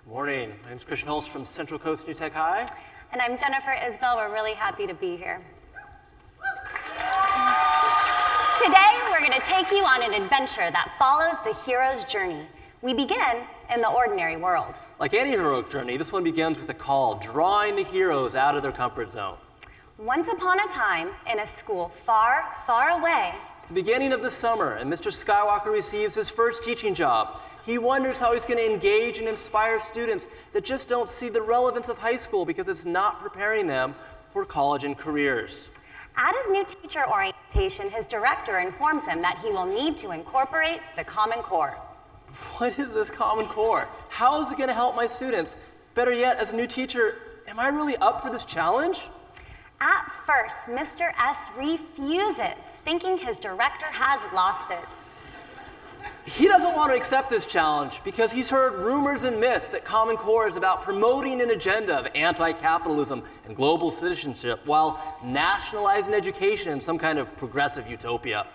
Morning. My name's Christian Holst from Central Coast New Tech High. And I'm Jennifer Isbell. We're really happy to be here. Today, we're going to take you on an adventure that follows the hero's journey. We begin in the ordinary world. Like any heroic journey, this one begins with a call, drawing the heroes out of their comfort zone. Once upon a time, in a school far, far away, It's the beginning of the summer, and Mr. Skywalker receives his first teaching job. He wonders how he's going to engage and inspire students that just don't see the relevance of high school because it's not preparing them for college and careers. at his new teacher orientation, his director informs him that he will need to incorporate the Common Core. What is this Common Core? How is it going to help my students? Better yet, as a new teacher, am I really up for this challenge? At first, Mr. S refuses, thinking his director has lost it. He doesn't want to accept this challenge because he's heard rumors and myths that Common Core is about promoting an agenda of anti-capitalism and global citizenship while nationalizing education in some kind of progressive utopia.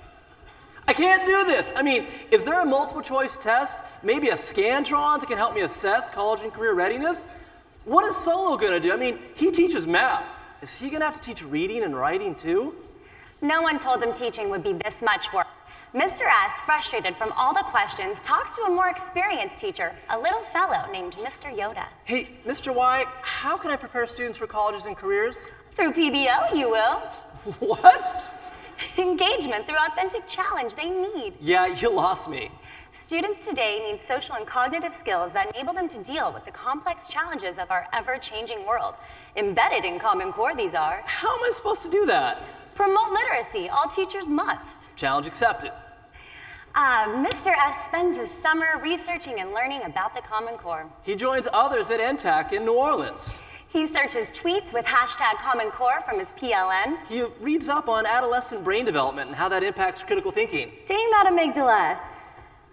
I can't do this. I mean, is there a multiple choice test, maybe a Scantron that can help me assess college and career readiness? What is Solo going to do? I mean, he teaches math. Is he going to have to teach reading and writing too? No one told him teaching would be this much work. Mr. S, frustrated from all the questions, talks to a more experienced teacher, a little fellow named Mr. Yoda. Hey, Mr. Y, how can I prepare students for colleges and careers? Through PBO, you will. What? Engagement through authentic challenge they need. Yeah, you lost me. Students today need social and cognitive skills that enable them to deal with the complex challenges of our ever-changing world. Embedded in Common Core, these are. How am I supposed to do that? Promote literacy. All teachers must. Challenge accepted. Mr. S spends his summer researching and learning about the Common Core. He joins others at NTAC in New Orleans. He searches tweets with hashtag Common Core from his PLN. He reads up on adolescent brain development and how that impacts critical thinking. Dang that amygdala.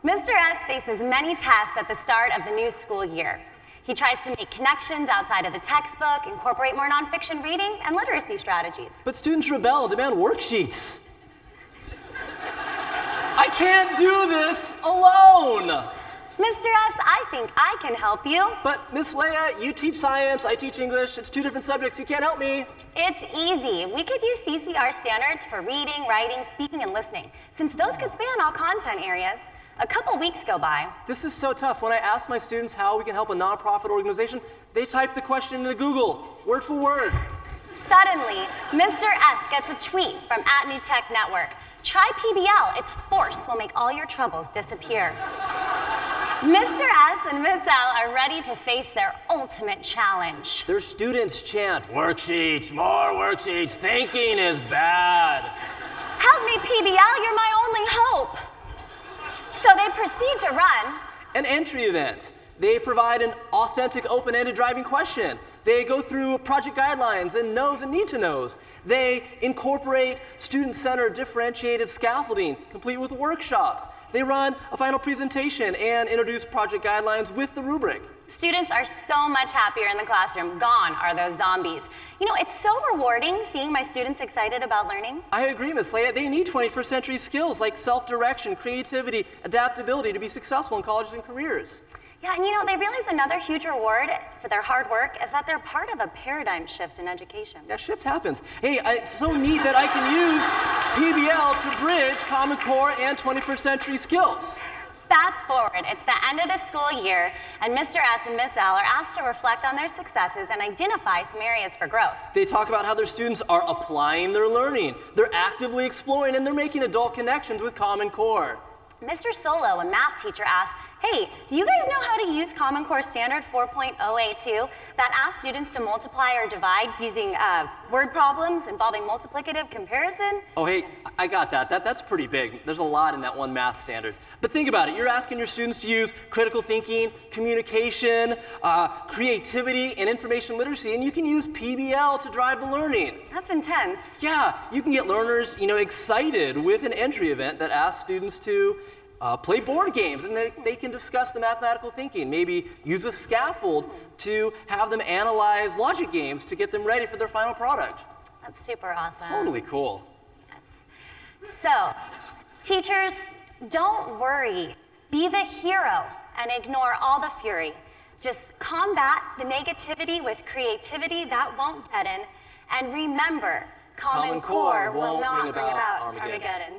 Mr. S faces many tests at the start of the new school year. He tries to make connections outside of the textbook, incorporate more nonfiction reading, and literacy strategies. But students rebel and demand worksheets. I can't do this alone. Mr. S, I think I can help you. But Miss Leia, you teach science, I teach English. It's two different subjects. You can't help me. It's easy. We could use CCR standards for reading, writing, speaking, and listening, since those could span all content areas. A couple weeks go by. This is so tough. When I ask my students how we can help a nonprofit organization, they type the question into Google, word for word. Suddenly, Mr. S gets a tweet from @NewTech Network. Try PBL. Its force will make all your troubles disappear. Mr. S and Miss L are ready to face their ultimate challenge. Their students chant, worksheets, more worksheets, thinking is bad. Help me, PBL, you're my only hope. So they proceed to run An entry event. They provide an authentic, open-ended driving question. They go through project guidelines and knows and need to knows. They incorporate student-centered differentiated scaffolding, complete with workshops. They run a final presentation and introduce project guidelines with the rubric. Students are so much happier in the classroom. Gone are those zombies. You know, it's so rewarding seeing my students excited about learning. I agree, Ms. Leia. They need 21st century skills like self-direction, creativity, adaptability to be successful in colleges and careers. Yeah, and you know, they realize another huge reward for their hard work is that they're part of a paradigm shift in education. That shift happens. Hey, it's so neat that I can use PBL to bridge Common Core and 21st century skills. Fast forward, it's the end of the school year, and Mr. S and Miss L are asked to reflect on their successes and identify some areas for growth. They talk about how their students are applying their learning. They're actively exploring and they're making adult connections with Common Core. Mr. Solo, a math teacher, asks, hey, do you guys know how to use Common Core Standard 4.0A2 that asks students to multiply or divide using word problems involving multiplicative comparison? Oh, hey, I got that. That's pretty big. There's a lot in that one math standard. But think about it. You're asking your students to use critical thinking, communication, creativity, and information literacy, and you can use PBL to drive the learning. That's intense. Yeah, you can get learners, excited with an entry event that asks students to play board games, and they can discuss the mathematical thinking, maybe use a scaffold to have them analyze logic games to get them ready for their final product. That's super awesome. Totally cool. Yes. So, teachers, don't worry. Be the hero and ignore all the fury. Just combat the negativity with creativity that won't deaden. And remember, Common Core will not bring about Armageddon.